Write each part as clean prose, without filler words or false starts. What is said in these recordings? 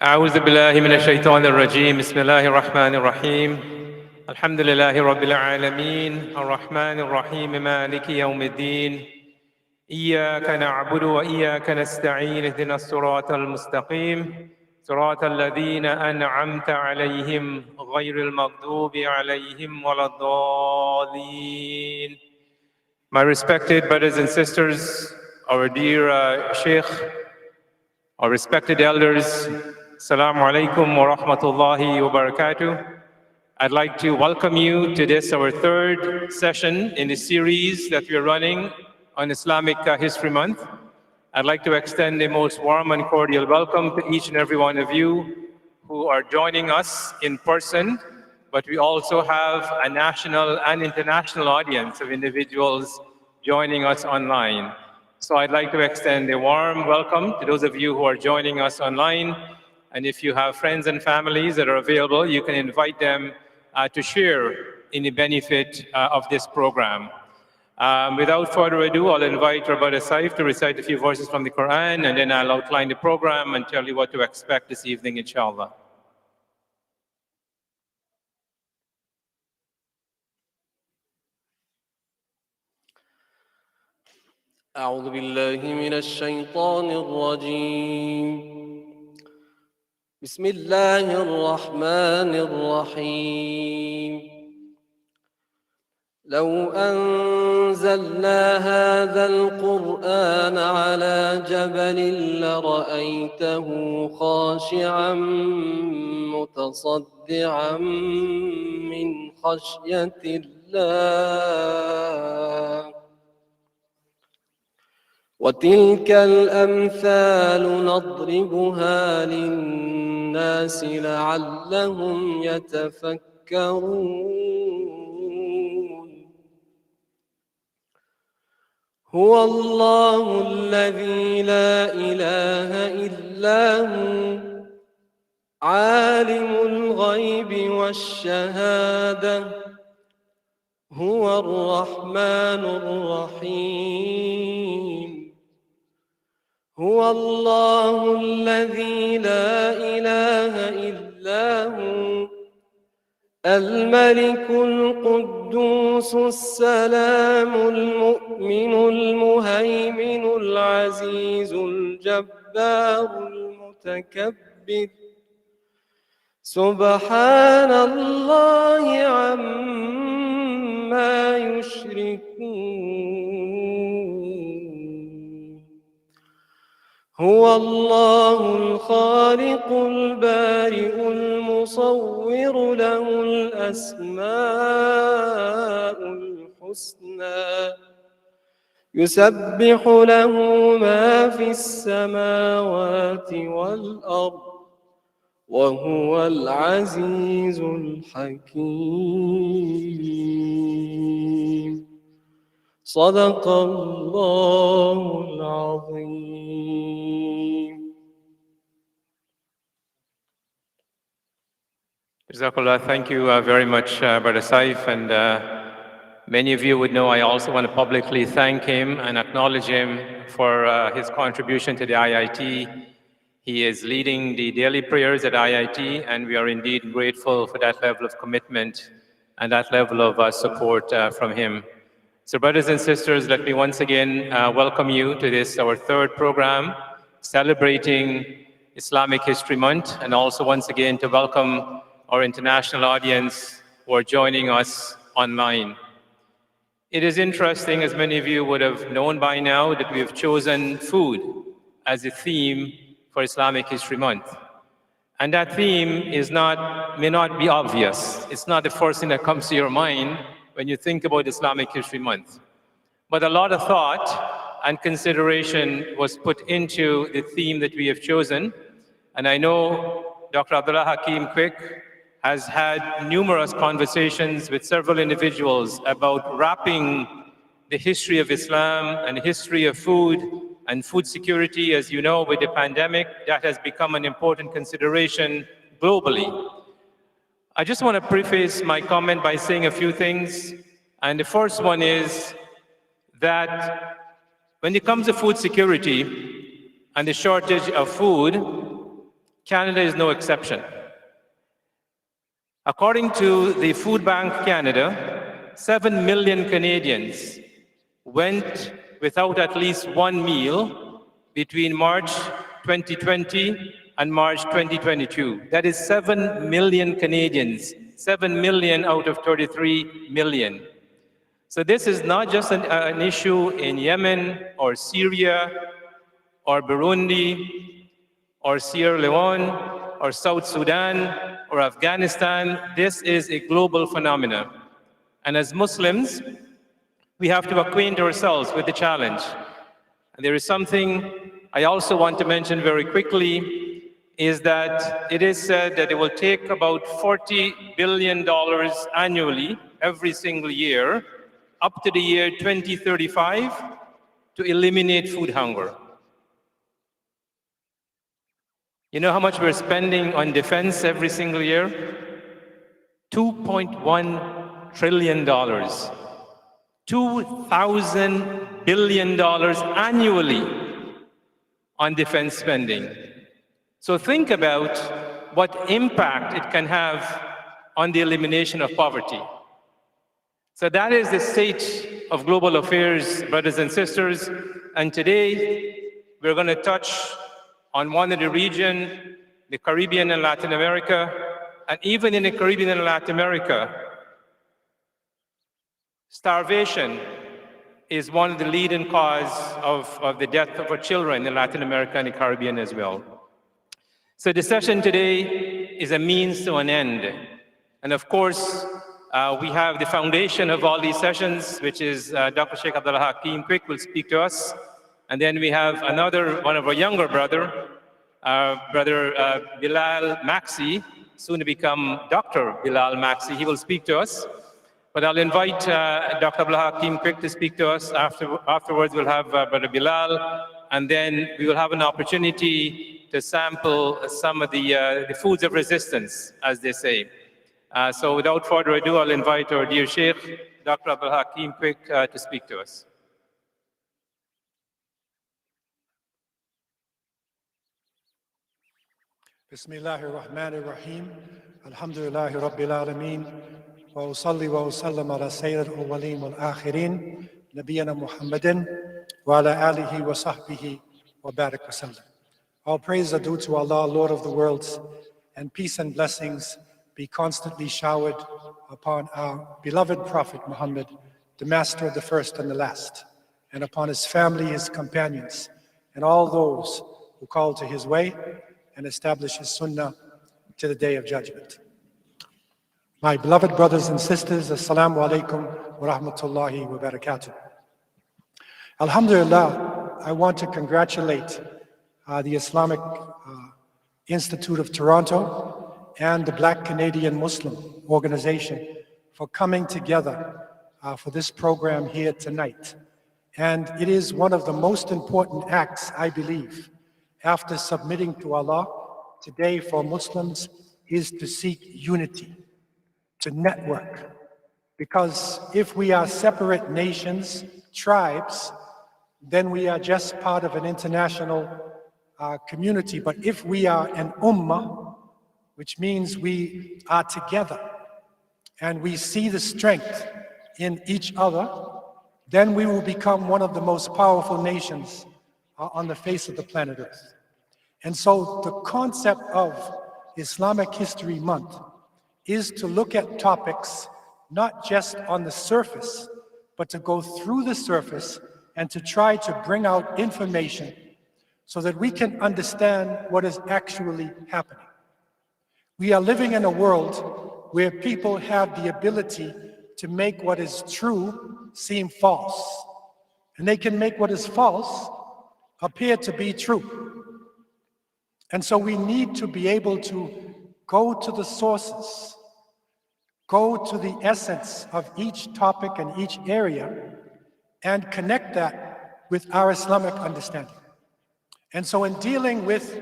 أعوذ بالله من الشيطان الرجيم بسم الله الرحمن الرحيم الحمد لله رب العالمين الرحمن الرحيم مالك يوم الدين إياك نعبد وإياك نستعين اهدنا الصراط المستقيم صراط الذين أنعمت عليهم غير المغضوب عليهم ولا الضالين. My respected brothers and sisters, our dear Sheikh, our respected elders, Assalamu alaikum wa rahmatullahi wa barakatuh. I'd like to welcome you to this, our third session in the series that we're running on Islamic History Month. I'd like to extend a most warm and cordial welcome to each and every one of you who are joining us in person, but we also have a national and international audience of individuals joining us online. So I'd like to extend a warm welcome to those of you who are joining us online. And if you have friends and families that are available, you can invite them to share in the benefit of this program. Without further ado, I'll invite Rabbi Saif to recite a few verses from the Quran, and then I'll outline the program and tell you what to expect this evening, inshallah. أعوذ بالله من الشيطان الرجيم بسم الله الرحمن الرحيم لو أنزلنا هذا القرآن على جبل لرأيته خاشعا متصدعا من خشية الله وتلك الأمثال نضربها للناس لعلهم يتفكرون هو الله الذي لا إله إلا هو عالم الغيب والشهادة هو الرحمن الرحيم هو الله الذي لا إله إلا هو الملك القدوس السلام المؤمن المهيمن العزيز الجبار المتكبر سبحان الله عما يشركون هو الله الخالق البارئ المصور له الأسماء الحسنى يسبح له ما في السماوات والأرض وهو العزيز الحكيم صدق الله العظيم. Jazakallah, thank you very much, Brother Saif. And many of you would know I also want to publicly thank him and acknowledge him for his contribution to the IIT. He is leading the daily prayers at IIT, and we are indeed grateful for that level of commitment and that level of support from him. So brothers and sisters, let me once again welcome you to this, our third program, celebrating Islamic History Month, and also once again to welcome our international audience who are joining us online. It is interesting, as many of you would have known by now, that we have chosen food as a theme for Islamic History Month. And that theme may not be obvious. It's not the first thing that comes to your mind when you think about Islamic History Month. But a lot of thought and consideration was put into the theme that we have chosen. And I know Dr. Abdullah Hakim Quick has had numerous conversations with several individuals about wrapping the history of Islam and the history of food and food security. As you know, with the pandemic, that has become an important consideration globally. I just want to preface my comment by saying a few things. And the first one is that when it comes to food security and the shortage of food, Canada is no exception. According to the Food Bank Canada, 7 million Canadians went without at least one meal between March 2020 and March 2022. That is 7 million Canadians, 7 million out of 33 million. So this is not just an issue in Yemen or Syria or Burundi or Sierra Leone or South Sudan or Afghanistan. This is a global phenomenon. And as Muslims, we have to acquaint ourselves with the challenge. And there is something I also want to mention very quickly, is that it is said that it will take about $40 billion annually, every single year, up to the year 2035, to eliminate food hunger. You know how much we're spending on defense every single year? $2.1 trillion. $2,000 billion annually on defense spending. So think about what impact it can have on the elimination of poverty. So that is the state of global affairs, brothers and sisters. And today, we're going to touch on one of the region, the Caribbean and Latin America. And even in the Caribbean and Latin America, starvation is one of the leading causes of the death of our children in Latin America and the Caribbean as well. So the session today is a means to an end. And of course, we have the foundation of all these sessions, which is Dr. Sheikh Abdullah Hakim Quick will speak to us. And then we have another, one of our younger brother Bilal Maxey, soon to become Dr. Bilal Maxey. He will speak to us. But I'll invite Dr. Abdullah Hakim Quick to speak to us. Afterwards, we'll have Brother Bilal, and then we will have an opportunity to sample some of the foods of resistance, as they say. So without further ado, I'll invite our dear Sheikh, Dr. Abdullah Hakim Quick, to speak to us. Bismillahir Rahmanir Rahim. Alhamdulillahi Rabbil Alameen. Wa usalli wa usallam ala Sayyid al-Awwaleen wal-Akhirin, Nabiyyina Muhammadin, wa ala alihi wa sahbihi wa barak wa sallam. All praise are due to Allah, Lord of the worlds, and peace and blessings be constantly showered upon our beloved Prophet Muhammad, the master of the first and the last, and upon his family, his companions, and all those who call to his way and establish his sunnah to the day of judgment. My beloved brothers and sisters, Assalamu alaikum wa rahmatullahi wa barakatuh. Alhamdulillah, I want to congratulate the Islamic Institute of Toronto and the Black Canadian Muslim Organization for coming together for this program here tonight. And it is one of the most important acts, I believe, after submitting to Allah today for Muslims, is to seek unity, to network. Because if we are separate nations, tribes, then we are just part of an international community. But if we are an ummah, which means we are together and we see the strength in each other, then we will become one of the most powerful nations on the face of the planet Earth. And so the concept of Islamic History Month is to look at topics not just on the surface, but to go through the surface and to try to bring out information so that we can understand what is actually happening. We are living in a world where people have the ability to make what is true seem false, and they can make what is false appear to be true. And so we need to be able to go to the sources, go to the essence of each topic and each area, and connect that with our Islamic understanding. And so in dealing with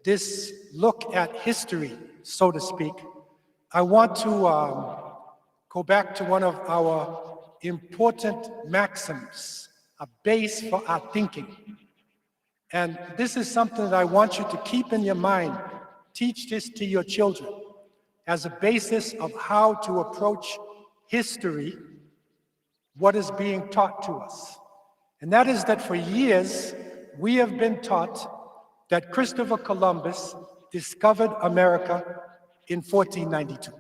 this look at history, so to speak, I want to go back to one of our important maxims, a base for our thinking. And this is something that I want you to keep in your mind teach this to your children as a basis of how to approach history, what is being taught to us. And that is that for years, we have been taught that Christopher Columbus discovered America in 1492.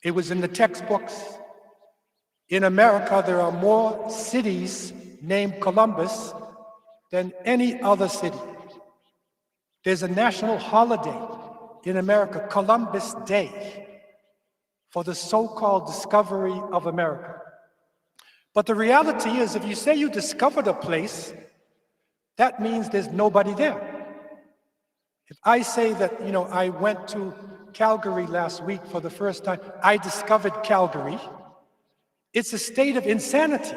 It was in the textbooks. In America, there are more cities named Columbus than any other city. There's a national holiday in America, Columbus Day, for the so-called discovery of America. But the reality is, if you say you discovered a place, that means there's nobody there. If I say that, I went to Calgary last week for the first time, I discovered Calgary, it's a state of insanity.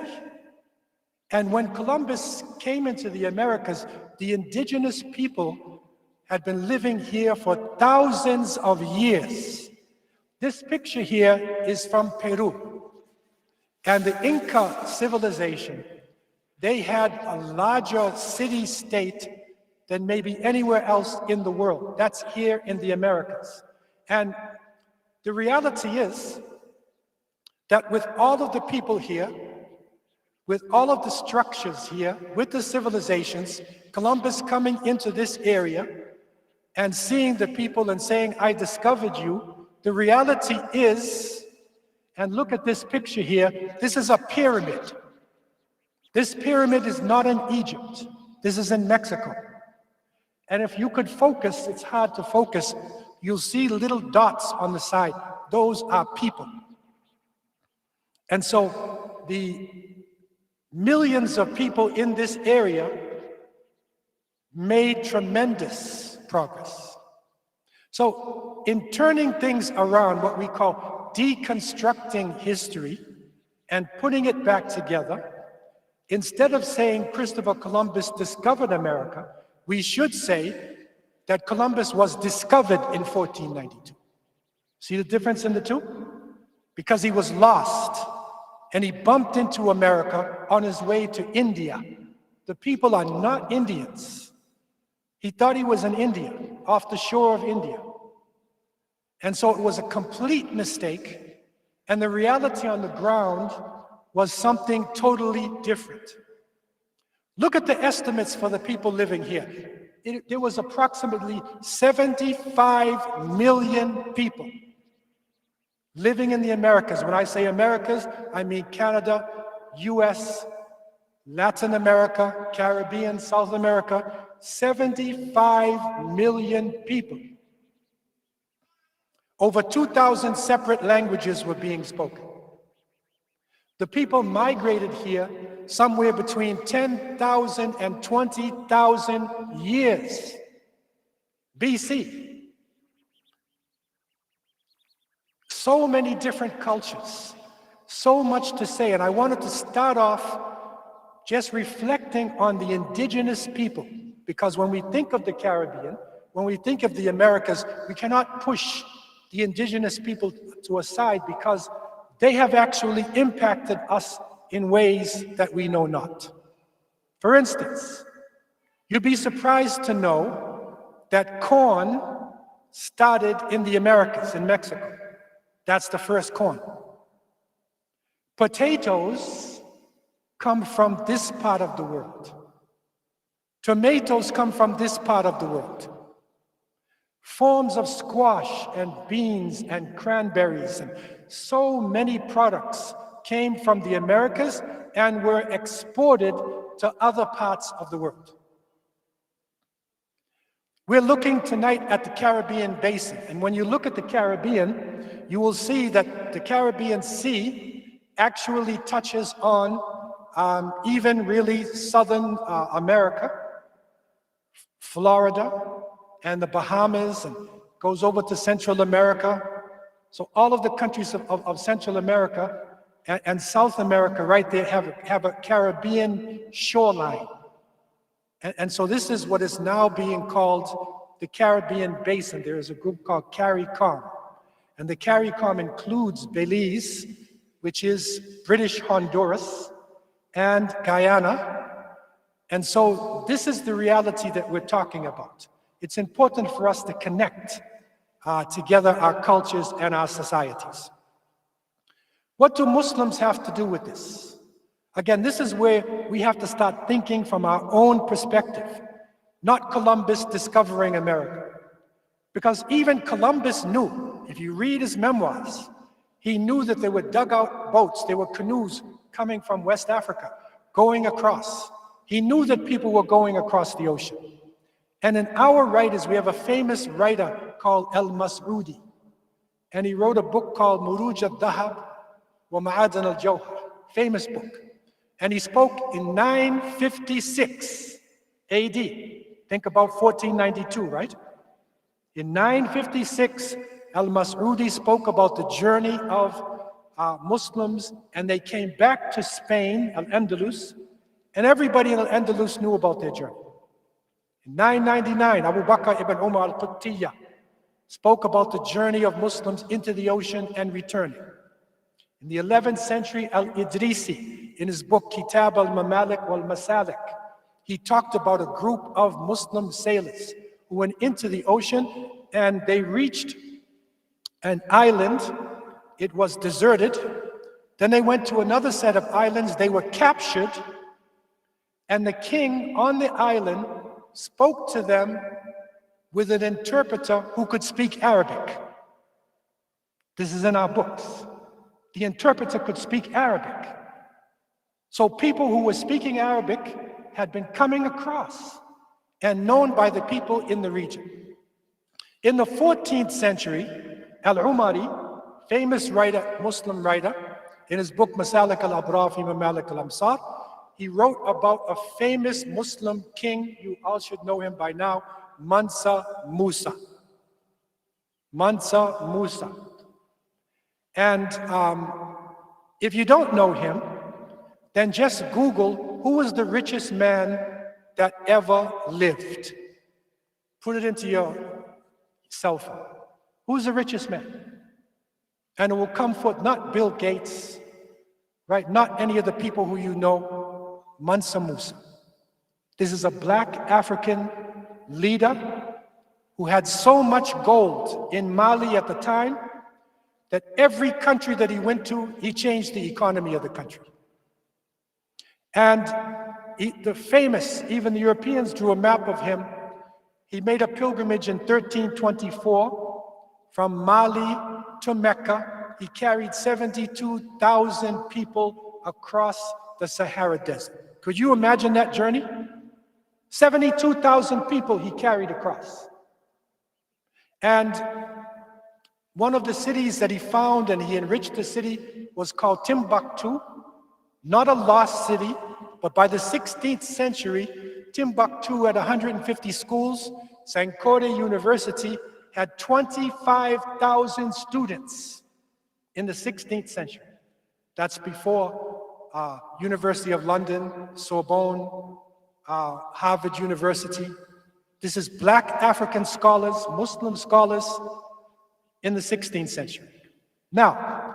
And when Columbus came into the Americas, the indigenous people had been living here for thousands of years. This picture here is from Peru. And the Inca civilization, they had a larger city-state than maybe anywhere else in the world. That's here in the Americas. And the reality is that with all of the people here, with all of the structures here, with the civilizations, Columbus coming into this area and seeing the people and saying, I discovered you, the reality is, and look at this picture here, this is a pyramid. This pyramid is not in Egypt. This is in Mexico. And if you could focus, it's hard to focus, you'll see little dots on the side. Those are people. And so the millions of people in this area made tremendous progress. So in turning things around, what we call deconstructing history and putting it back together, instead of saying Christopher Columbus discovered America, we should say that Columbus was discovered in 1492. See the difference in the two? Because he was lost and he bumped into America on his way to India. The people are not Indians. He thought he was in India, off the shore of India. And so it was a complete mistake, and the reality on the ground was something totally different. Look at the estimates for the people living here. There was approximately 75 million people living in the Americas. When I say Americas, I mean Canada, US, Latin America, Caribbean, South America, 75 million people. Over 2,000 separate languages were being spoken. The people migrated here somewhere between 10,000 and 20,000 years BC. So many different cultures, so much to say, and I wanted to start off just reflecting on the indigenous people, because when we think of the Caribbean, when we think of the Americas, we cannot push the indigenous people to a side because they have actually impacted us in ways that we know not. For instance, you'd be surprised to know that corn started in the Americas, in Mexico. That's the first corn. Potatoes come from this part of the world. Tomatoes come from this part of the world. Forms of squash and beans and cranberries and so many products came from the Americas and were exported to other parts of the world. We're looking tonight at the Caribbean basin, and when you look at the Caribbean, you will see that the Caribbean Sea actually touches on even really southern America, Florida, and the Bahamas, and goes over to Central America. So all of the countries of Central America and South America right there have a Caribbean shoreline. And so this is what is now being called the Caribbean Basin. There is a group called CARICOM. And the CARICOM includes Belize, which is British Honduras, and Guyana. And so this is the reality that we're talking about. it's important for us to connect together our cultures and our societies. What do Muslims have to do with this? Again, this is where we have to start thinking from our own perspective, not Columbus discovering America. Because even Columbus knew, if you read his memoirs, he knew that there were dugout boats, there were canoes coming from West Africa, going across. He knew that people were going across the ocean. And in our writers, we have a famous writer called Al-Mas'udi. And he wrote a book called Muruj al-Dahab wa Ma'adan al-Jawhar, famous book. And he spoke in 956 AD. Think about 1492, right? In 956, Al-Mas'udi spoke about the journey of Muslims, and they came back to Spain, Al-Andalus, and everybody in Al-Andalus knew about their journey. In 999, Abu Bakr ibn Umar al-Qibtiyya spoke about the journey of Muslims into the ocean and returning. In the 11th century, Al-Idrisi, in his book Kitab al-Mamalik wal-Masalik, he talked about a group of Muslim sailors who went into the ocean and they reached an island. It was deserted. Then they went to another set of islands. They were captured, and the king on the island spoke to them with an interpreter who could speak Arabic. This is in our books. The interpreter could speak Arabic. So people who were speaking Arabic had been coming across and known by the people in the region. In the 14th century, Al-Umari, famous writer, Muslim writer, in his book Masalik al-Abrar fi Mamalik al-Amsar, he wrote about a famous Muslim king, you all should know him by now, Mansa Musa. Mansa Musa. And if you don't know him, then just Google who was the richest man that ever lived. Put it into your cell phone. Who's the richest man? And it will come forth not Bill Gates, right? Not any of the people who you know, Mansa Musa. This is a black African leader who had so much gold in Mali at the time that every country that he went to, he changed the economy of the country. And the famous, even the Europeans drew a map of him. He made a pilgrimage in 1324 from Mali to Mecca. He carried 72,000 people across the Sahara Desert. Could you imagine that journey? 72,000 people he carried across. And one of the cities that he found and he enriched the city was called Timbuktu, not a lost city, but by the 16th century, Timbuktu had 150 schools. Sankore University had 25,000 students in the 16th century. That's before University of London, Sorbonne, Harvard University. This is black African scholars, Muslim scholars in the 16th century. Now,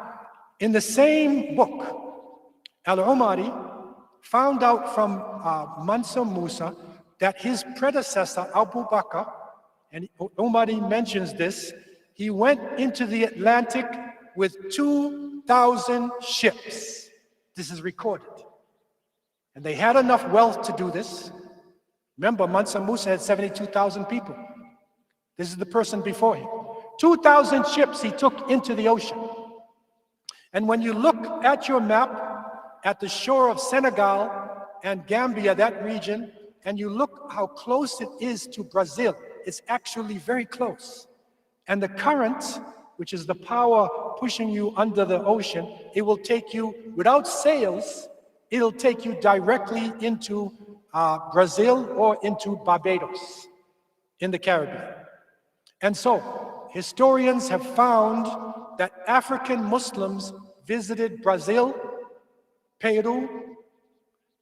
in the same book, Al-Umari found out from Mansa Musa that his predecessor, Abu Bakr, and Umari mentions this, he went into the Atlantic with 2,000 ships. This is recorded. And they had enough wealth to do this. Remember, Mansa Musa had 72,000 people. This is the person before him. 2,000 ships he took into the ocean. And when you look at your map at the shore of Senegal and Gambia, that region, and you look how close it is to Brazil, it's actually very close. And the current, which is the power pushing you under the ocean, it will take you, without sails, it'll take you directly into Brazil or into Barbados in the Caribbean. And so, historians have found that African Muslims visited Brazil, Peru,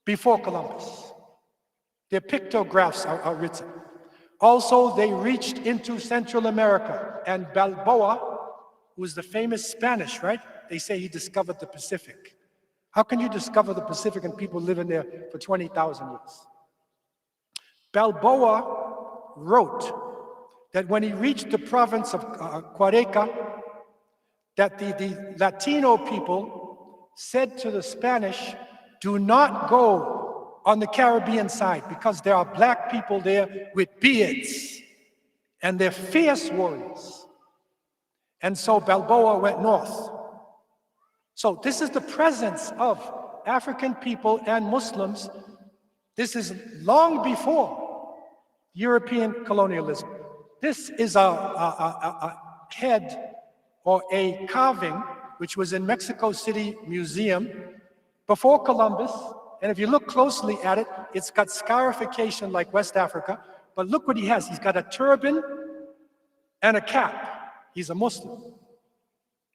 before Columbus. Their pictographs are written. Also, they reached into Central America, and Balboa, who was the famous Spanish, right? They say he discovered the Pacific. How can you discover the Pacific and people living there for 20,000 years? Balboa wrote that when he reached the province of Cuareca, that the Latino people said to the Spanish, do not go on the Caribbean side because there are black people there with beards and they're fierce warriors. And so Balboa went north. So this is the presence of African people and Muslims. This is long before European colonialism. This is a head or a carving which was in Mexico City Museum before Columbus. And if you look closely at it, it's got scarification like West Africa. But look what he has. He's got a turban and a cap. He's a Muslim.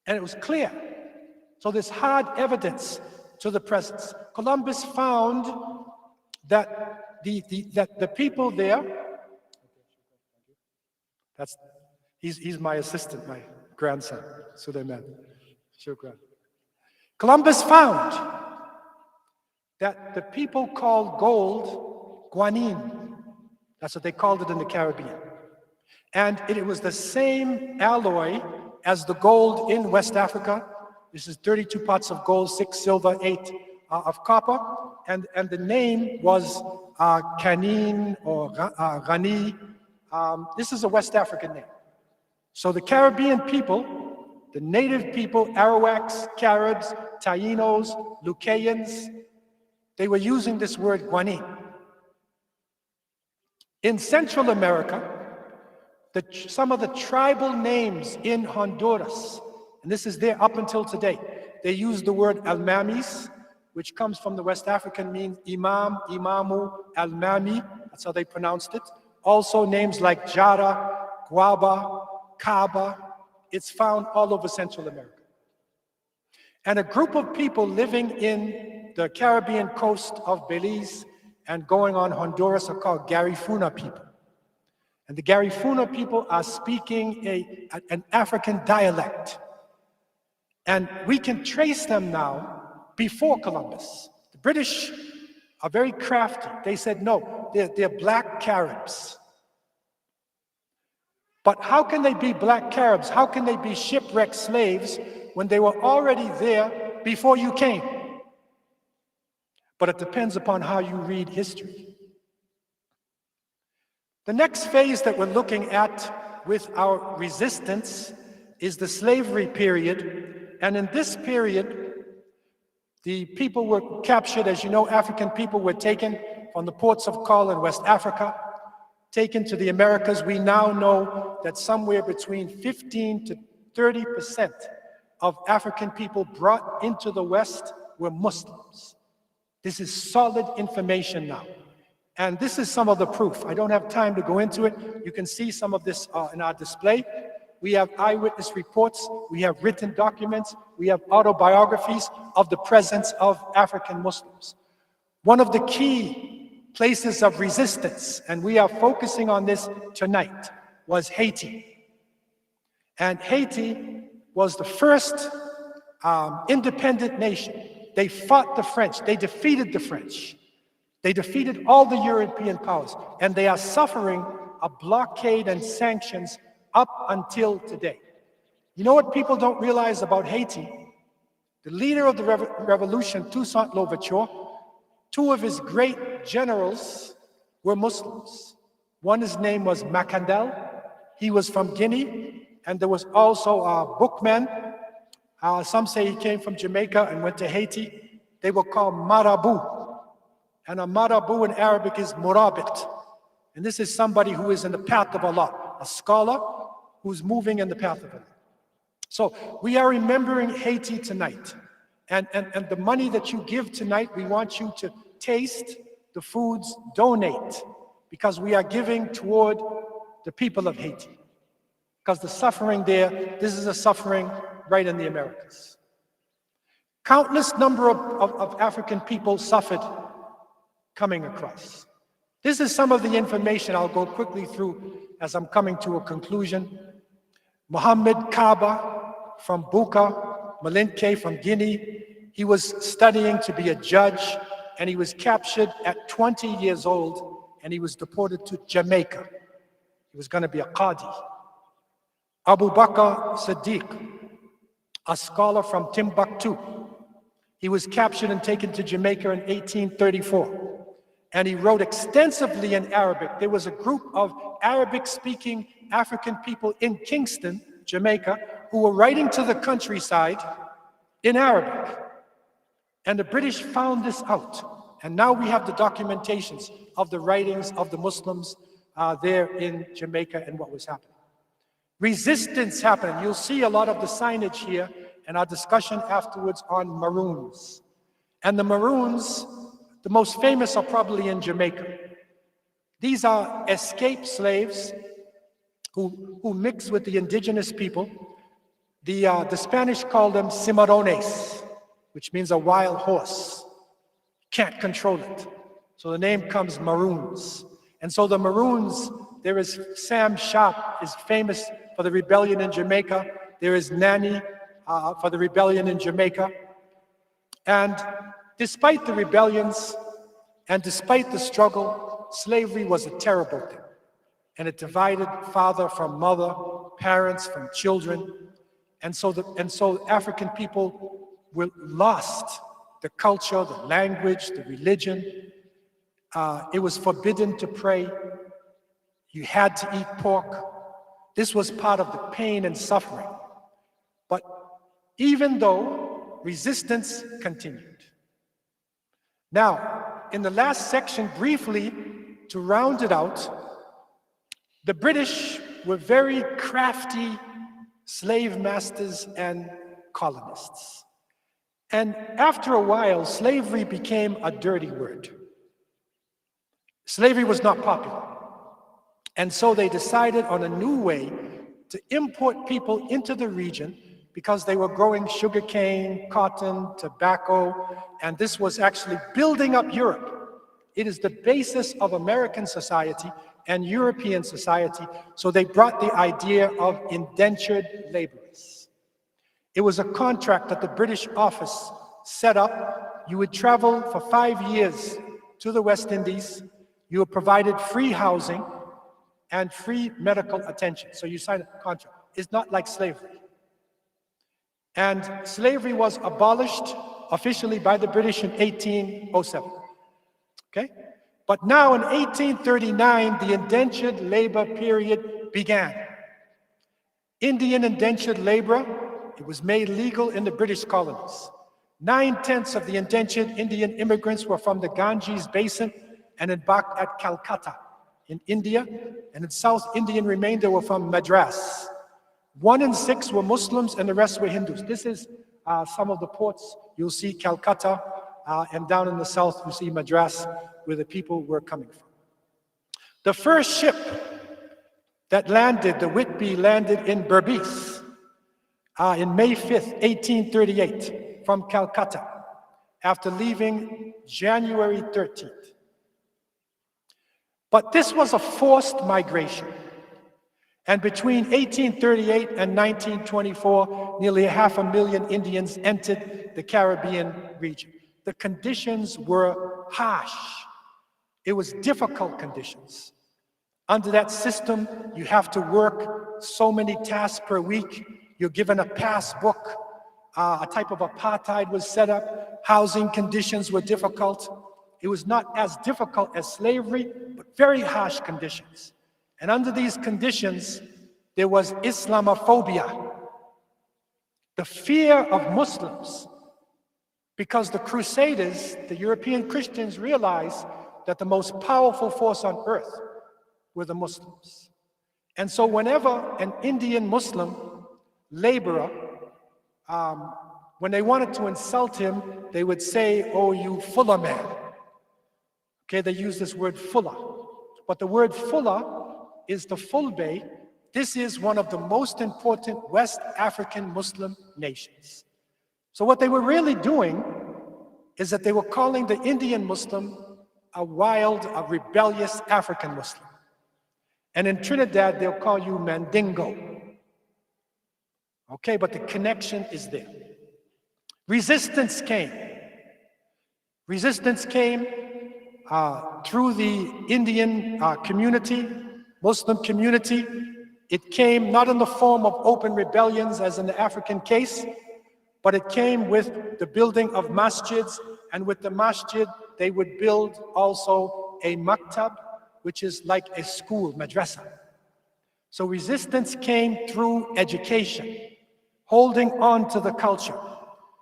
And it was clear. So there's hard evidence to the presence. Columbus found that the people there, he's my assistant, my grandson, Suleiman. Shukran. Columbus found that the people called gold guanine. That's what they called it in the Caribbean. And it was the same alloy as the gold in West Africa. This is 32 parts of gold, 6 silver, 8 of copper. And the name was Canine or Rani. This is a West African name. So the Caribbean people, the native people, Arawaks, Caribs, Tainos, Lucayans, they were using this word guanine. In Central America, some of the tribal names in Honduras, and this is there up until today, they use the word Almamis, which comes from the West African means Imam, Imamu, Almami, that's how they pronounced it. Also names like Jara, Guaba, Kaba, it's found all over Central America. And a group of people living in the Caribbean coast of Belize and going on Honduras are called Garifuna people. And the Garifuna people are speaking an African dialect. And we can trace them now before Columbus. The British are very crafty. They said, no, they're black Caribs. But how can they be black Caribs? How can they be shipwrecked slaves when they were already there before you came? But it depends upon how you read history. The next phase that we're looking at with our resistance is the slavery period. And in this period, the people were captured. As you know, African people were taken from the ports of call in West Africa, taken to the Americas. We now know that somewhere between 15 to 30% of African people brought into the West were Muslims. This is solid information now. And this is some of the proof. I don't have time to go into it. You can see some of this in our display. We have eyewitness reports, we have written documents, we have autobiographies of the presence of African Muslims. One of the key places of resistance, and we are focusing on this tonight, was Haiti. And Haiti was the first independent nation. They fought the French, they defeated the French. They defeated all the European powers, and they are suffering a blockade and sanctions up until today. You know what people don't realize about Haiti? The leader of the revolution, Toussaint Louverture, two of his great generals were Muslims. One, his name was Macandel. He was from Guinea, and there was also a bookman. Some say he came from Jamaica and went to Haiti. They were called Marabout. And a Marabout in Arabic is Murabit. And this is somebody who is in the path of Allah, a scholar who's moving in the path of Allah. So we are remembering Haiti tonight. And the money that you give tonight, we want you to taste the foods, donate, because we are giving toward the people of Haiti. Because the suffering there, this is a suffering right in the Americas. Countless number of African people suffered coming across. This is some of the information I'll go quickly through as I'm coming to a conclusion. Muhammad Kaba from Buka, Malinke from Guinea. He was studying to be a judge, and he was captured at 20 years old, and he was deported to Jamaica. He was going to be a Qadi. Abu Bakr Siddiq, a scholar from Timbuktu. He was captured and taken to Jamaica in 1834. And he wrote extensively in Arabic. There was a group of Arabic-speaking African people in Kingston, Jamaica, who were writing to the countryside in Arabic. And the British found this out. And now we have the documentations of the writings of the Muslims there in Jamaica and what was happening. Resistance happened. You'll see a lot of the signage here and our discussion afterwards on Maroons. And the Maroons, the most famous are probably in Jamaica. These are escaped slaves who mix with the indigenous people. The Spanish called them cimarrones, which means a wild horse. Can't control it. So the name comes Maroons. And so the Maroons, there is Sam Sharp is famous for the rebellion in Jamaica. There is Nanny for the rebellion in Jamaica. And despite the rebellions and despite the struggle, slavery was a terrible thing. And it divided father from mother, parents from children. And so African people were lost the culture, the language, the religion. It was forbidden to pray. You had to eat pork. This was part of the pain and suffering. But even though resistance continued. Now, in the last section, briefly, to round it out, the British were very crafty slave masters and colonists. And after a while, slavery became a dirty word. Slavery was not popular. And so they decided on a new way to import people into the region because they were growing sugarcane, cotton, tobacco, and this was actually building up Europe. It is the basis of American society and European society, so they brought the idea of indentured laborers. It was a contract that the British office set up. You would travel for 5 years to the West Indies. You were provided free housing and free medical attention. So you sign a contract. It's not like slavery. And slavery was abolished officially by the British in 1807. Okay? But now in 1839, the indentured labor period began. Indian indentured labor, it was made legal in the British colonies. 9/10 of the indentured Indian immigrants were from the Ganges Basin and embarked at Calcutta in India, and in South Indian remainder were from Madras. 1 in 6 were Muslims and the rest were Hindus. This is some of the ports. You'll see Calcutta, and down in the south you see Madras, where the people were coming from. The first ship that landed, the Whitby, landed in Berbice in May 5th, 1838, from Calcutta, after leaving January 13th. But this was a forced migration. And between 1838 and 1924, nearly 500,000 Indians entered the Caribbean region. The conditions were harsh. It was difficult conditions. Under that system, you have to work so many tasks per week. You're given a pass book. A type of apartheid was set up. Housing conditions were difficult. It was not as difficult as slavery, but very harsh conditions. And under these conditions, there was Islamophobia, the fear of Muslims, because the Crusaders, the European Christians, realized that the most powerful force on earth were the Muslims. And so whenever an Indian Muslim laborer, when they wanted to insult him, they would say, "Oh, you Fuller man." Okay, they use this word Fuller. But the word Fuller is the Fulbe. This is one of the most important West African Muslim nations. So what they were really doing is that they were calling the Indian Muslim a wild, a rebellious African Muslim. And in Trinidad, they'll call you Mandingo. Okay, but the connection is there. Resistance came. Resistance came through the Indian community. Muslim community. It came not in the form of open rebellions as in the African case, but it came with the building of masjids, and with the masjid, they would build also a maktab, which is like a school, madrasa. So resistance came through education, holding on to the culture.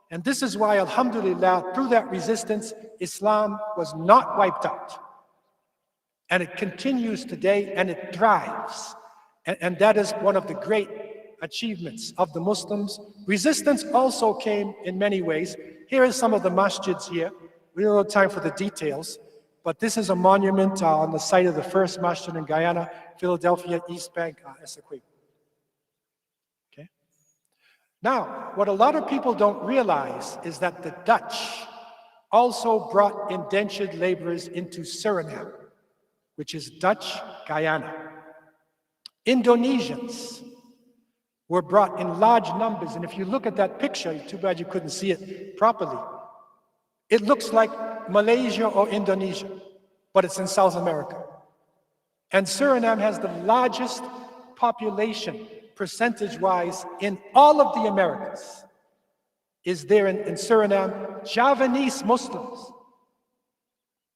And this is why, alhamdulillah, through that resistance, Islam was not wiped out. And it continues today, and it thrives. And that is one of the great achievements of the Muslims. Resistance also came in many ways. Here are some of the masjids here. We don't have time for the details, but this is a monument on the site of the first masjid in Guyana, Philadelphia, East Bank, Essequibo. Okay. Now, what a lot of people don't realize is that the Dutch also brought indentured laborers into Suriname, which is Dutch Guyana. Indonesians were brought in large numbers, and if you look at that picture, too bad you couldn't see it properly, it looks like Malaysia or Indonesia, but it's in South America. And Suriname has the largest population, percentage-wise, in all of the Americas, is there in Suriname, Javanese Muslims.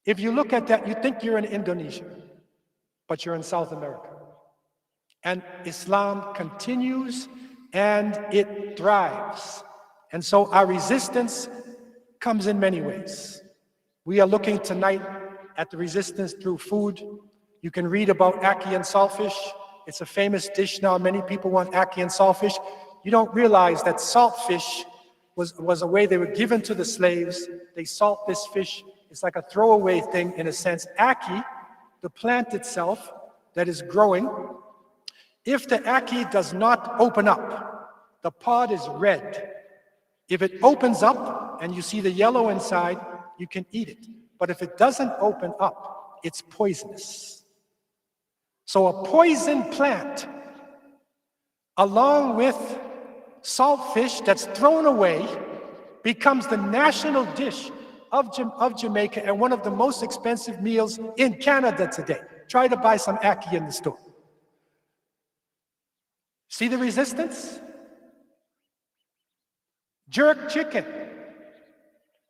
If you look at that, you think you're in Indonesia, but you're in South America. And Islam continues and it thrives. And so our resistance comes in many ways. We are looking tonight at the resistance through food. You can read about ackee and saltfish. It's a famous dish now. Many people want ackee and saltfish. You don't realize that saltfish was a way they were given to the slaves. They salt this fish. It's like a throwaway thing in a sense. Ackee, the plant itself that is growing, if the ackee does not open up, the pod is red. If it opens up and you see the yellow inside, you can eat it. But if it doesn't open up, it's poisonous. So a poison plant, along with saltfish that's thrown away, becomes the national dish of Jamaica and one of the most expensive meals in Canada today. Try to buy some ackee in the store. See the resistance? Jerk chicken.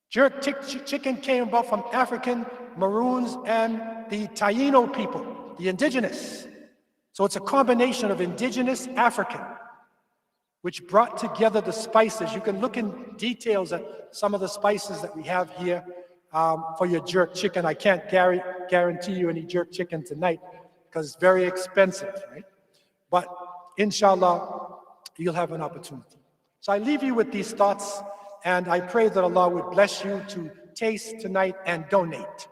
Jerk chicken came about from African Maroons and the Taino people, the indigenous. So it's a combination of indigenous African, which brought together the spices. You can look in details at some of the spices that we have here for your jerk chicken. I can't guarantee you any jerk chicken tonight because it's very expensive, right? But inshallah, you'll have an opportunity. So I leave you with these thoughts, and I pray that Allah would bless you to taste tonight and donate.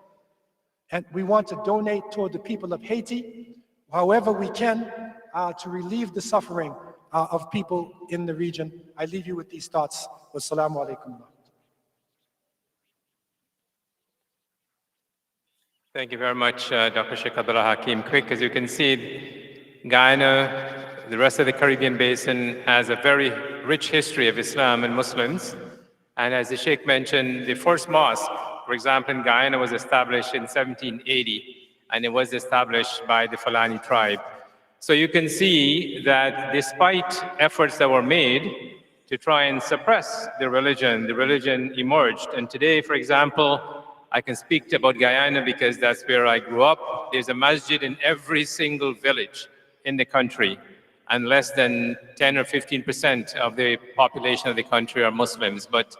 And we want to donate toward the people of Haiti, however we can, to relieve the suffering of people in the region. I leave you with these thoughts. Wassalamu alaikum. Thank you very much, Dr. Sheikh Abdullah Hakim. Quick, as you can see, Guyana, the rest of the Caribbean basin has a very rich history of Islam and Muslims. And as the Sheikh mentioned, the first mosque, for example, in Guyana was established in 1780, and it was established by the Fulani tribe. So you can see that despite efforts that were made to try and suppress the religion emerged. And today, for example, I can speak about Guyana because that's where I grew up. There's a masjid in every single village in the country, and less than 10 or 15% of the population of the country are Muslims. But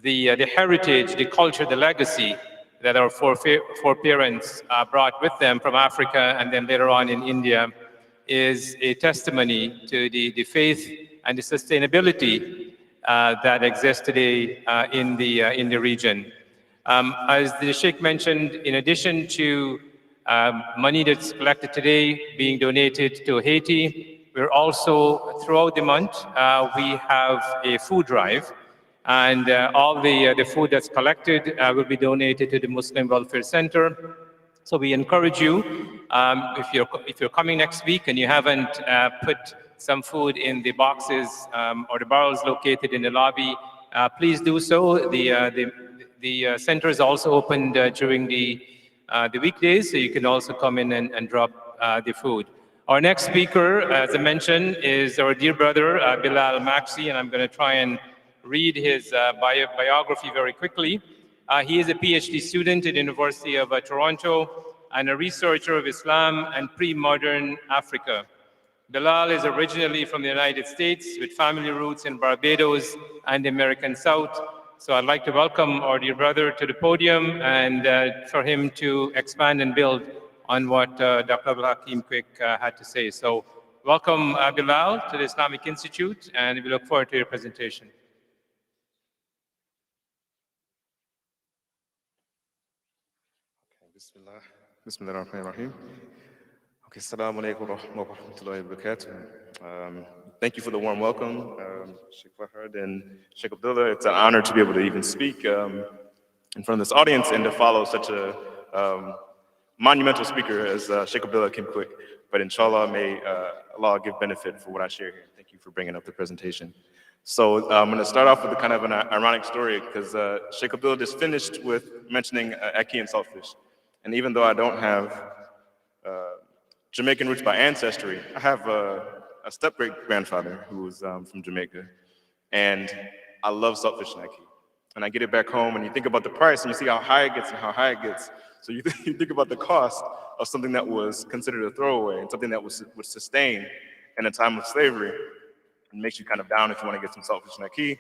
the heritage, the culture, the legacy that our foreparents brought with them from Africa and then later on in India is a testimony to the faith and the sustainability that exists today in the region. As the Sheikh mentioned, in addition to money that's collected today being donated to Haiti, we're also, throughout the month, we have a food drive, and all the food that's collected will be donated to the Muslim Welfare Center. So we encourage you, if you're coming next week and you haven't put some food in the boxes or the barrels located in the lobby, please do so. The center is also opened during the weekdays, so you can also come in and drop the food. Our next speaker, as I mentioned, is our dear brother, Bilal Maxey, and I'm going to try and read his biography very quickly. He is a PhD student at the University of Toronto and a researcher of Islam and pre-modern Africa. Bilal is originally from the United States with family roots in Barbados and the American South. So I'd like to welcome our dear brother to the podium and for him to expand and build on what Dr. Abdullah Hakim Quick had to say. So welcome Bilal to the Islamic Institute, and we look forward to your presentation. Bismillah. Bismillah ar-Rahman ar-Rahim. Okay, assalamu alaikum wa rahmatullahi wa barakatuh. Thank you for the warm welcome, Sheikh Fahad and Sheikh Abdullah. It's an honor to be able to even speak in front of this audience and to follow such a monumental speaker as Sheikh Abdullah Hakim Quick. But inshallah, may Allah give benefit for what I share here. Thank you for bringing up the presentation. So I'm going to start off with a kind of an ironic story because Sheikh Abdullah just finished with mentioning ackee and saltfish. And even though I don't have Jamaican roots by ancestry, I have a step-great-grandfather who was from Jamaica. And I love saltfish and ackee. And I get it back home, and you think about the price, and you see how high it gets and how high it gets. So you think about the cost of something that was considered a throwaway and something that was sustained in a time of slavery. It makes you kind of down if you want to get some saltfish and ackee.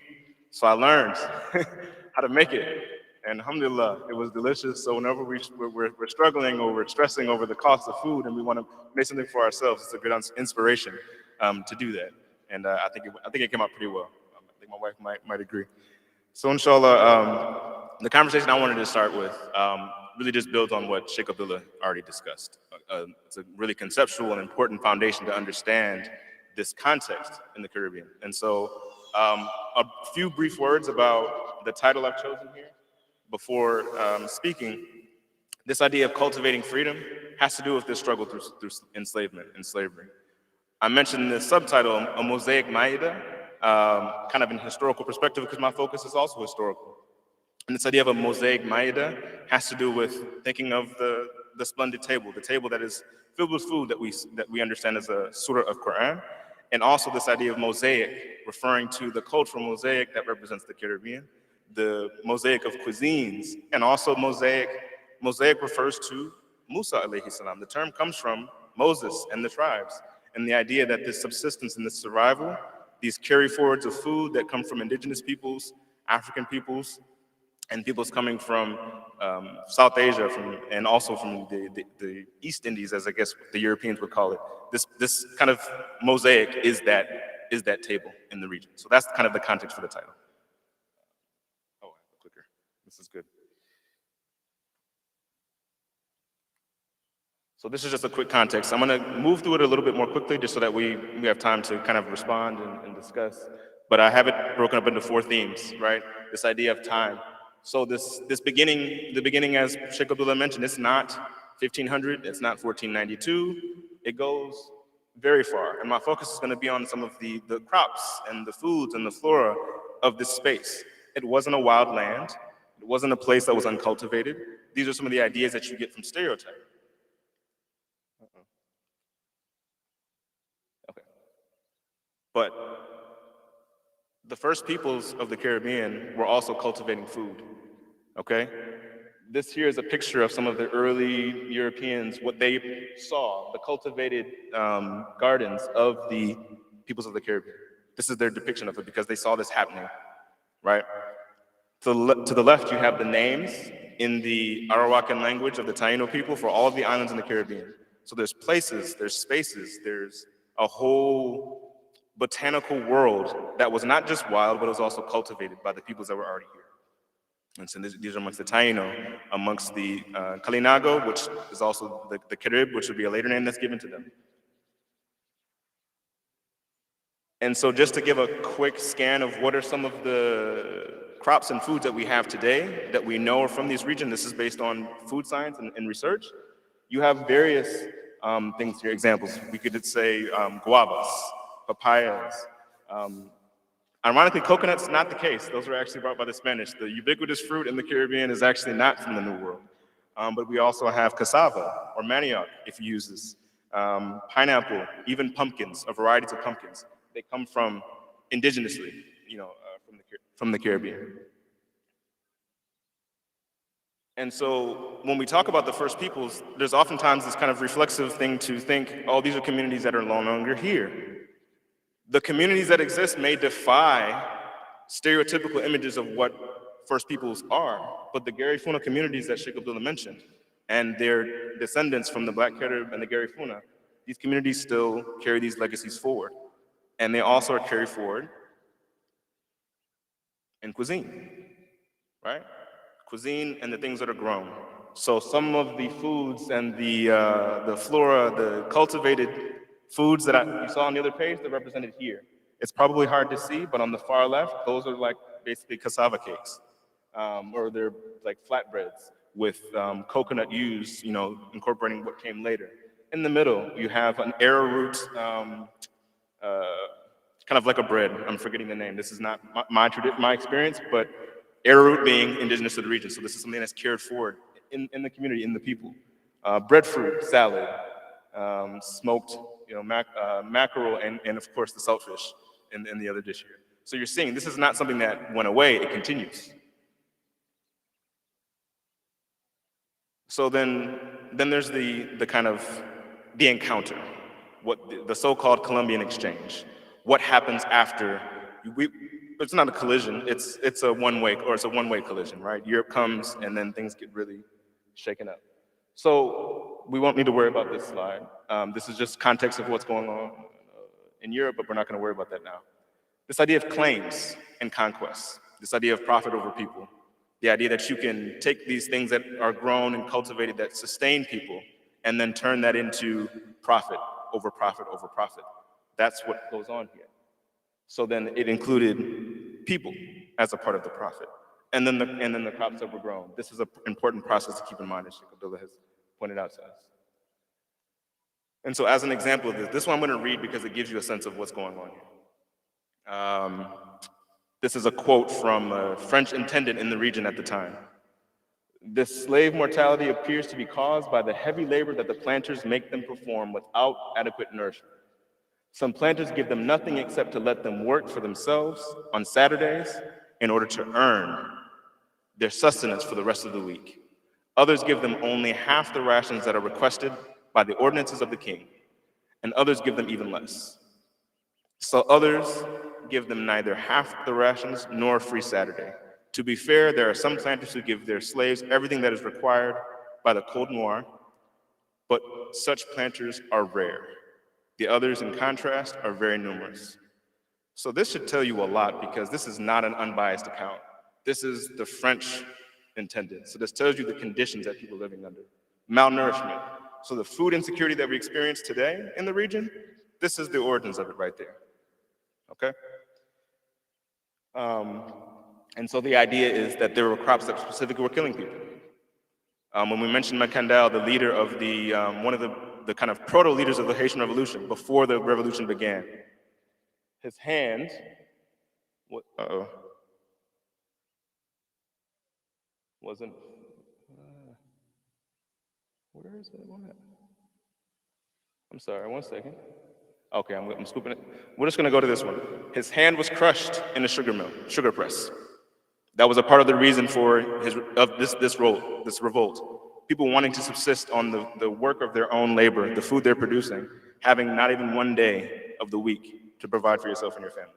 So I learned how to make it. And alhamdulillah, it was delicious. So whenever we're struggling or we're stressing over the cost of food and we want to make something for ourselves, it's a good inspiration to do that. And I think it came out pretty well. I think my wife might agree. So inshallah, the conversation I wanted to start with really just builds on what Sheikh Abdullah already discussed. It's a really conceptual and important foundation to understand this context in the Caribbean. And so a few brief words about the title I've chosen here. Before speaking, this idea of cultivating freedom has to do with this struggle through enslavement and slavery. I mentioned the subtitle, a mosaic Maida, kind of in historical perspective because my focus is also historical. And this idea of a mosaic Maida has to do with thinking of the splendid table, the table that is filled with food that we understand as a surah of Quran, and also this idea of mosaic, referring to the cultural mosaic that represents the Caribbean, the mosaic of cuisines, and also mosaic refers to Musa alayhi salam. The term comes from Moses and the tribes, and the idea that this subsistence and this survival, these carry forwards of food that come from indigenous peoples, African peoples, and peoples coming from South Asia, and also from the East Indies, as I guess the Europeans would call it. This kind of mosaic is that table in the region. So that's kind of the context for the title. This is good. So this is just a quick context. I'm going to move through it a little bit more quickly just so that we have time to kind of respond and discuss. But I have it broken up into 4 themes, right? This idea of time. So the beginning, as Sheikh Abdullah mentioned, it's not 1500, it's not 1492. It goes very far. And my focus is going to be on some of the crops and the foods and the flora of this space. It wasn't a wild land. It wasn't a place that was uncultivated. These are some of the ideas that you get from stereotype. Okay. But the first peoples of the Caribbean were also cultivating food, okay? This here is a picture of some of the early Europeans, what they saw, the cultivated gardens of the peoples of the Caribbean. This is their depiction of it because they saw this happening, right? To the left, you have the names in the Arawakan language of the Taino people for all of the islands in the Caribbean. So there's places, there's spaces, there's a whole botanical world that was not just wild, but it was also cultivated by the peoples that were already here. And so these are amongst the Taino, amongst the Kalinago, which is also the Carib, which would be a later name that's given to them. And so just to give a quick scan of what are some of the crops and foods that we have today that we know are from these regions, this is based on food science and research. You have various things here, examples. We could say guavas, papayas. Ironically, coconut's not the case. Those were actually brought by the Spanish. The ubiquitous fruit in the Caribbean is actually not from the New World. But we also have cassava or manioc, if you use this. Pineapple, even pumpkins, a variety of pumpkins. They come from indigenously, from the Caribbean. And so when we talk about the first peoples, there's oftentimes this kind of reflexive thing to think, oh, these are communities that are no longer here. The communities that exist may defy stereotypical images of what first peoples are, but the Garifuna communities that Sheikh Abdullah mentioned, and their descendants from the Black Carib and the Garifuna, these communities still carry these legacies forward. And they also are carried forward in cuisine, right? Cuisine and the things that are grown. So some of the foods and the flora, the cultivated foods that you saw on the other page, they're represented here. It's probably hard to see, but on the far left, those are like basically cassava cakes, or they're like flatbreads with coconut used, incorporating what came later. In the middle, you have an arrowroot, kind of like a bread. I'm forgetting the name. This is not my experience, but arrowroot being indigenous to the region. So this is something that's carried forward in the community, in the people. Breadfruit salad, smoked, mackerel, and of course the saltfish in the other dish here. So you're seeing this is not something that went away, it continues. So then there's the kind of the encounter, what the so-called Columbian exchange. What happens after it's not a collision, it's a one-way collision, right? Europe comes and then things get really shaken up. So we won't need to worry about this slide. This is just context of what's going on in Europe, but we're not going to worry about that now. This idea of claims and conquests, this idea of profit over people, the idea that you can take these things that are grown and cultivated that sustain people and then turn that into profit over profit over profit. That's what goes on here. So then it included people as a part of the profit. And then the crops that were grown. This is an important process to keep in mind, as Sheikh Abdullah has pointed out to us. And so as an example of this one I'm going to read because it gives you a sense of what's going on here. This is a quote from a French intendant in the region at the time. This slave mortality appears to be caused by the heavy labor that the planters make them perform without adequate nourishment. Some planters give them nothing except to let them work for themselves on Saturdays in order to earn their sustenance for the rest of the week. Others give them only half the rations that are requested by the ordinances of the king, and others give them even less. So others give them neither half the rations nor free Saturday. To be fair, there are some planters who give their slaves everything that is required by the Code Noir, but such planters are rare. The others, in contrast, are very numerous. So this should tell you a lot because this is not an unbiased account. This is the French intended. So this tells you the conditions that people are living under. Malnourishment. So the food insecurity that we experience today in the region, this is the origins of it right there. Okay? And so the idea is that there were crops that specifically were killing people. When we mentioned Macandal, the leader of the, one of the kind of proto-leaders of the Haitian Revolution, before the revolution began, his hand, wasn't, where is it? I'm sorry, 1 second. Okay, I'm scooping it. We're just gonna go to this one. His hand was crushed in a sugar mill, sugar press. That was a part of the reason for this revolt. People wanting to subsist on the work of their own labor, the food they're producing, having not even one day of the week to provide for yourself and your family.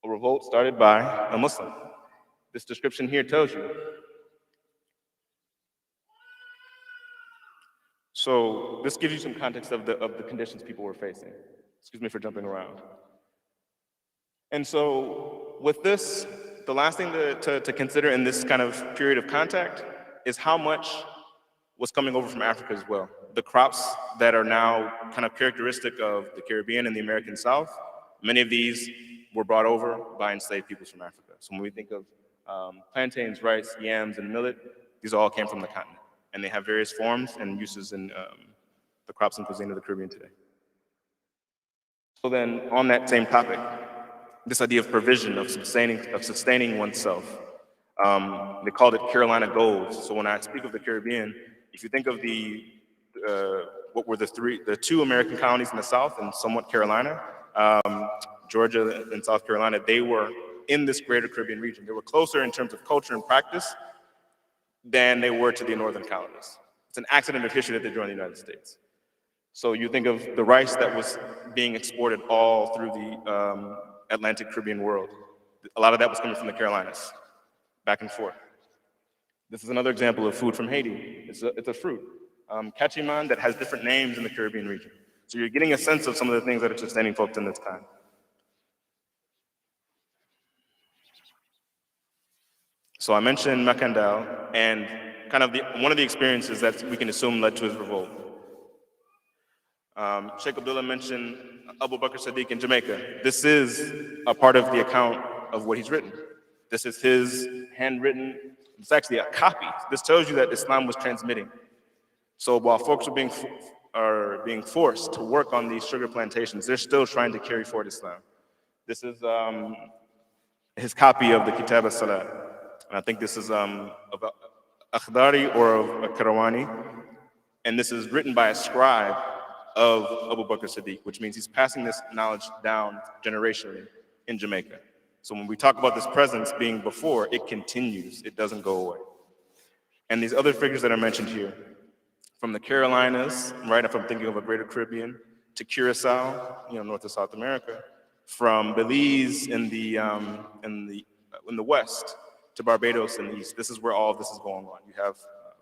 A revolt started by a Muslim. This description here tells you. So this gives you some context of the conditions people were facing. Excuse me for jumping around. And so with this, the last thing to consider in this kind of period of contact is how much was coming over from Africa as well. The crops that are now kind of characteristic of the Caribbean and the American South, many of these were brought over by enslaved peoples from Africa. So when we think of plantains, rice, yams, and millet, these all came from the continent. And they have various forms and uses in the crops and cuisine of the Caribbean today. So then on that same topic, this idea of provision, of sustaining oneself. They called it Carolina gold. So when I speak of the Caribbean, if you think of the what were the two American colonies in the South and somewhat Carolina, Georgia and South Carolina, they were in this greater Caribbean region. They were closer in terms of culture and practice than they were to the northern colonies. It's an accident of history that they joined the United States. So you think of the rice that was being exported all through the Atlantic Caribbean world. A lot of that was coming from the Carolinas, back and forth. This is another example of food from Haiti. It's a fruit, cachiman, that has different names in the Caribbean region. So you're getting a sense of some of the things that are sustaining folks in this time. So I mentioned Macandal, and kind of one of the experiences that we can assume led to his revolt. Sheikh Abdullah mentioned Abu Bakr Sadiq in Jamaica. This is a part of the account of what he's written. This is his handwritten, it's actually a copy. This tells you that Islam was transmitting. So while folks are being forced to work on these sugar plantations, they're still trying to carry forward Islam. This is his copy of the Kitab al-Salat. And I think this is of Akhdari or of Karawani. And this is written by a scribe of Abu Bakr Sadiq, which means he's passing this knowledge down generationally in Jamaica. So when we talk about this presence being before, it continues, it doesn't go away. And these other figures that are mentioned here, from the Carolinas, right, if I'm thinking of a greater Caribbean, to Curacao, North and South America, from Belize in the west to Barbados in the east. This is where all of this is going on. You have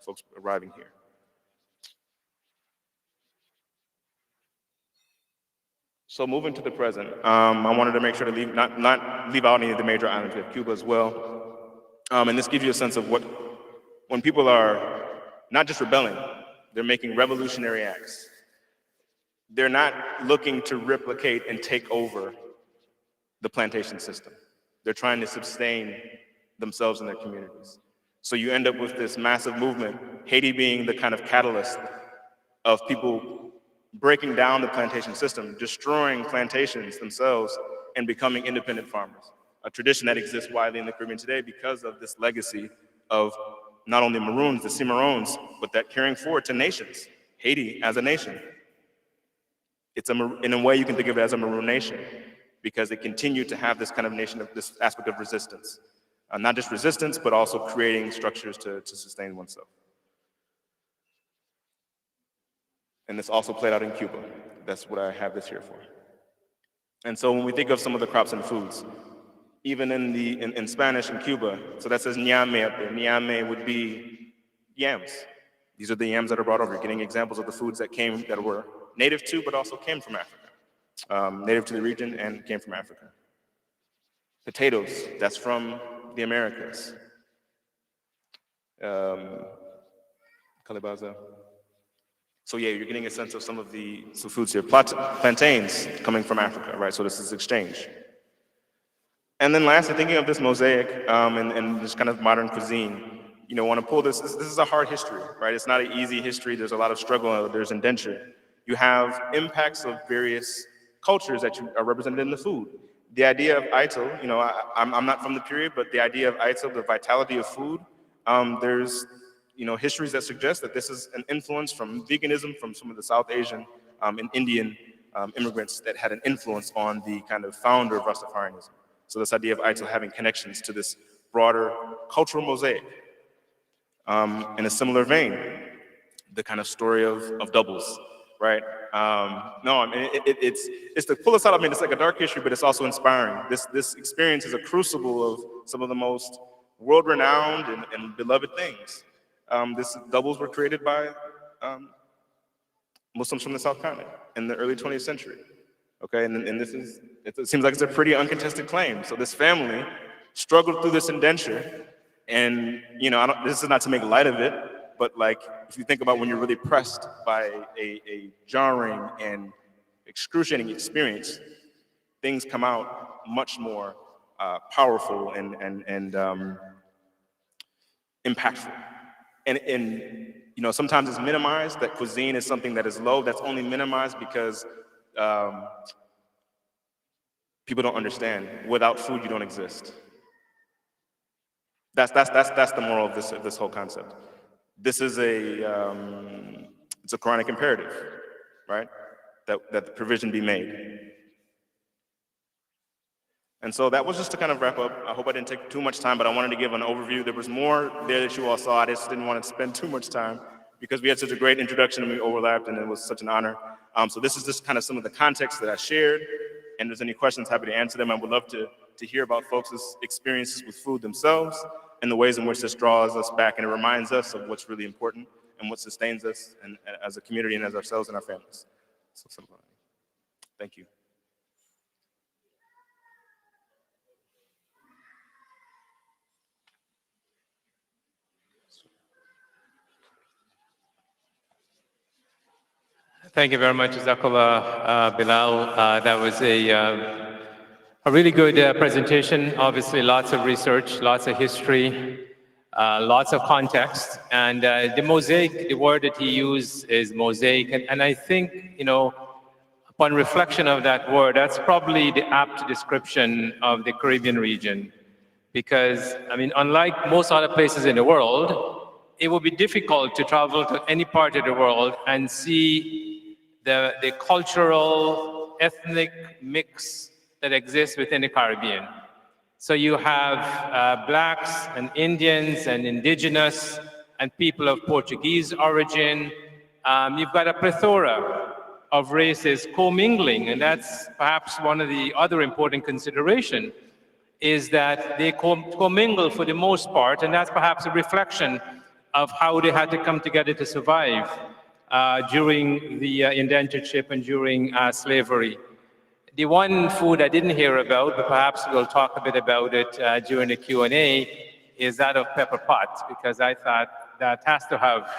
folks arriving here. So moving to the present, I wanted to make sure to not leave out any of the major islands. We have Cuba as well. And this gives you a sense of when people are not just rebelling, they're making revolutionary acts. They're not looking to replicate and take over the plantation system. They're trying to sustain themselves and their communities. So you end up with this massive movement, Haiti being the kind of catalyst of people breaking down the plantation system, destroying plantations themselves, and becoming independent farmers. A tradition that exists widely in the Caribbean today because of this legacy of not only Maroons, the Cimarrones, but that carrying forward to nations, Haiti as a nation. In a way, you can think of it as a Maroon nation because it continued to have this kind of nation, this aspect of resistance. Not just resistance, but also creating structures to sustain oneself. And this also played out in Cuba. That's what I have this here for. And so when we think of some of the crops and foods, even in Spanish in Cuba, so that says ñame up there. Ñame would be yams. These are the yams that are brought over. You're getting examples of the foods that were native to, but also came from Africa. Native to the region and came from Africa. Potatoes, that's from the Americas. Calabaza. So yeah, you're getting a sense of some foods here. Plantains coming from Africa, right? So this is exchange. And then lastly, thinking of this mosaic and this kind of modern cuisine, want to pull this is a hard history, right? It's not an easy history. There's a lot of struggle. There's indentured. You have impacts of various cultures that are represented in the food. The idea of Aitel, I'm not from the period, but the idea of Aitel, the vitality of food, there's histories that suggest that this is an influence from veganism from some of the South Asian and Indian immigrants that had an influence on the kind of founder of Rastafarianism. So this idea of Aitel having connections to this broader cultural mosaic. In a similar vein, the kind of story of doubles, right? It's to pull us out. It's like a dark history, but it's also inspiring. This experience is a crucible of some of the most world-renowned and beloved things. This doubles were created by Muslims from the South Continent in the early 20th century. Okay, and it seems like it's a pretty uncontested claim. So this family struggled through this indenture, and this is not to make light of it, but like if you think about when you're really pressed by a jarring and excruciating experience, things come out much more powerful and impactful. And sometimes it's minimized, that cuisine is something that is low, that's only minimized because people don't understand. Without food, you don't exist. That's the moral of this whole concept. This is it's a Quranic imperative. right? That the provision be made. And so that was just to kind of wrap up. I hope I didn't take too much time, but I wanted to give an overview. There was more there that you all saw. I just didn't want to spend too much time because we had such a great introduction and we overlapped, and it was such an honor. So this is just kind of some of the context that I shared. And if there's any questions, happy to answer them. I would love to hear about folks' experiences with food themselves and the ways in which this draws us back and it reminds us of what's really important and what sustains us and as a community and as ourselves and our families. So, thank you. Thank you very much, Jazakallah, Bilal. That was a really good presentation. Obviously, lots of research, lots of history, lots of context. And the mosaic, the word that he used is mosaic. And I think, upon reflection of that word, that's probably the apt description of the Caribbean region. Because, unlike most other places in the world, it would be difficult to travel to any part of the world and see the cultural, ethnic mix that exists within the Caribbean. So you have Blacks and Indians and indigenous and people of Portuguese origin. You've got a plethora of races commingling, and that's perhaps one of the other important considerations, is that they commingle for the most part, and that's perhaps a reflection of how they had to come together to survive during the indentureship and during slavery. The one food I didn't hear about, but perhaps we'll talk a bit about it during the Q&A, is that of pepper pot, because I thought that has to have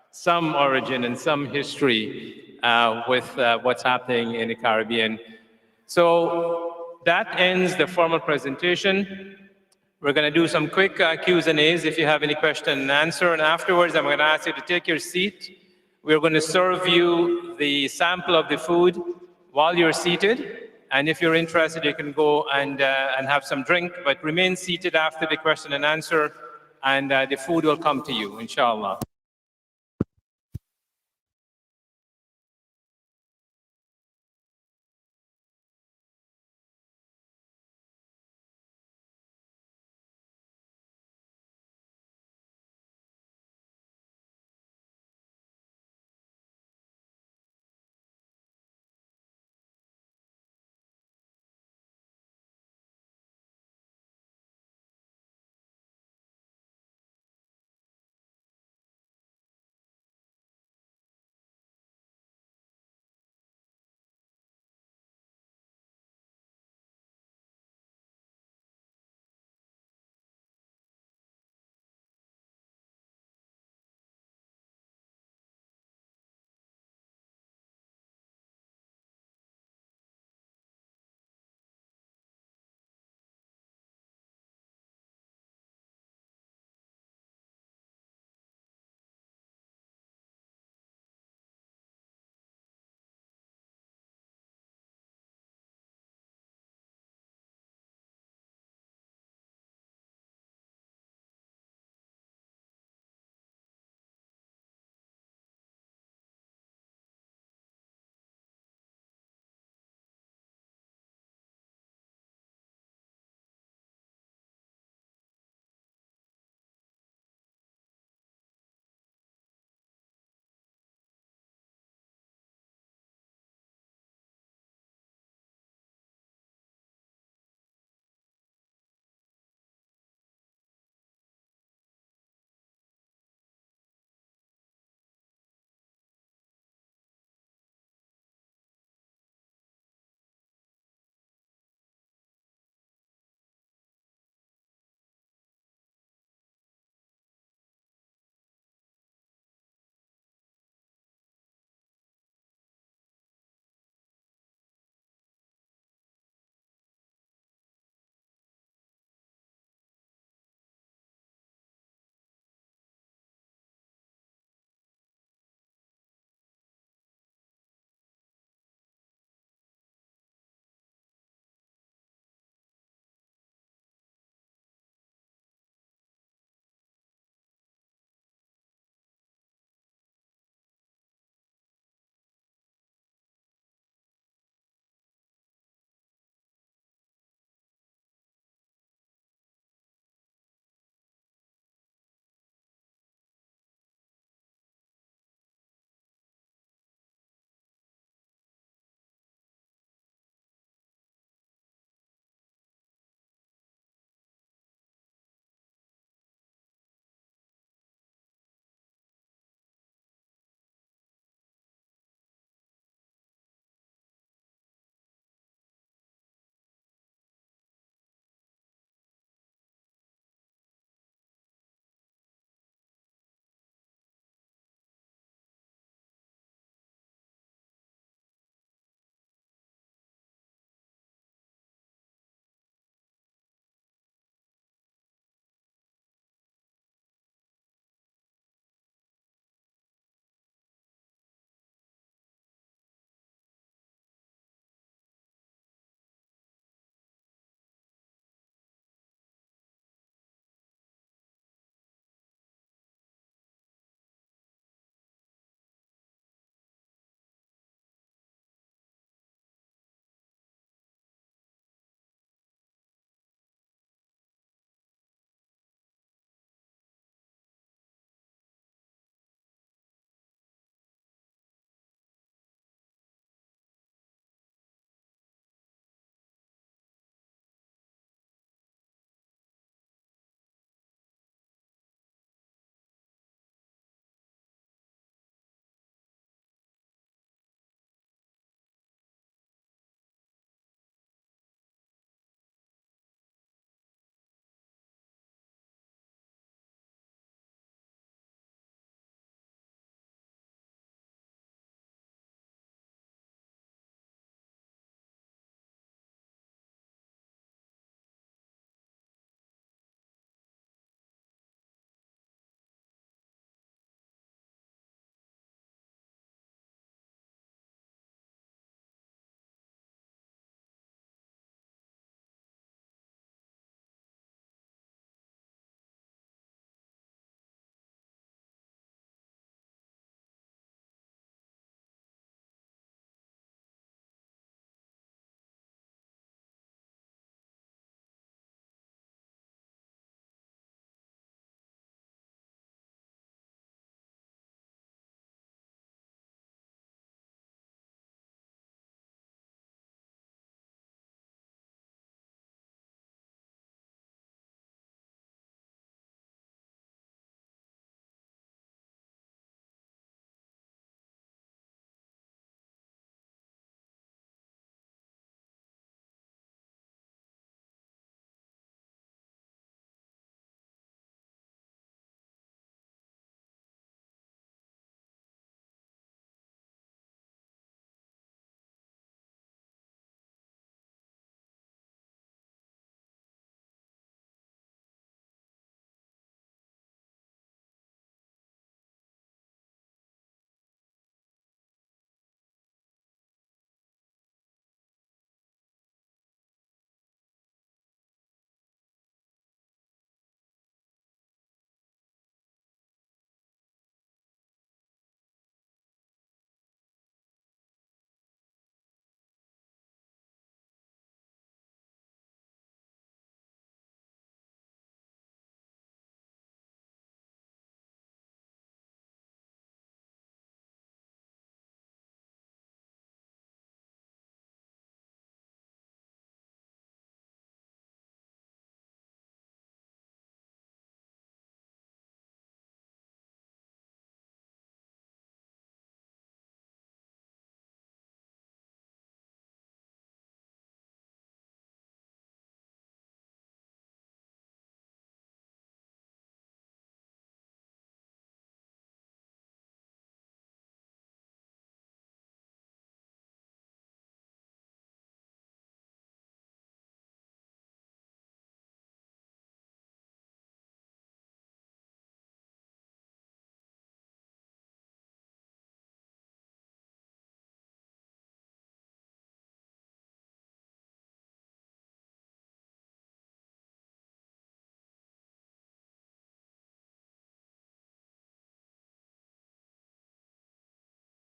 some origin and some history with what's happening in the Caribbean. So that ends the formal presentation. We're going to do some quick Q's and A's if you have any question and answer, and afterwards I'm going to ask you to take your seat. We're going to serve you the sample of the food while you're seated, and if you're interested, you can go and have some drink, but remain seated after the question and answer, and the food will come to you, inshallah.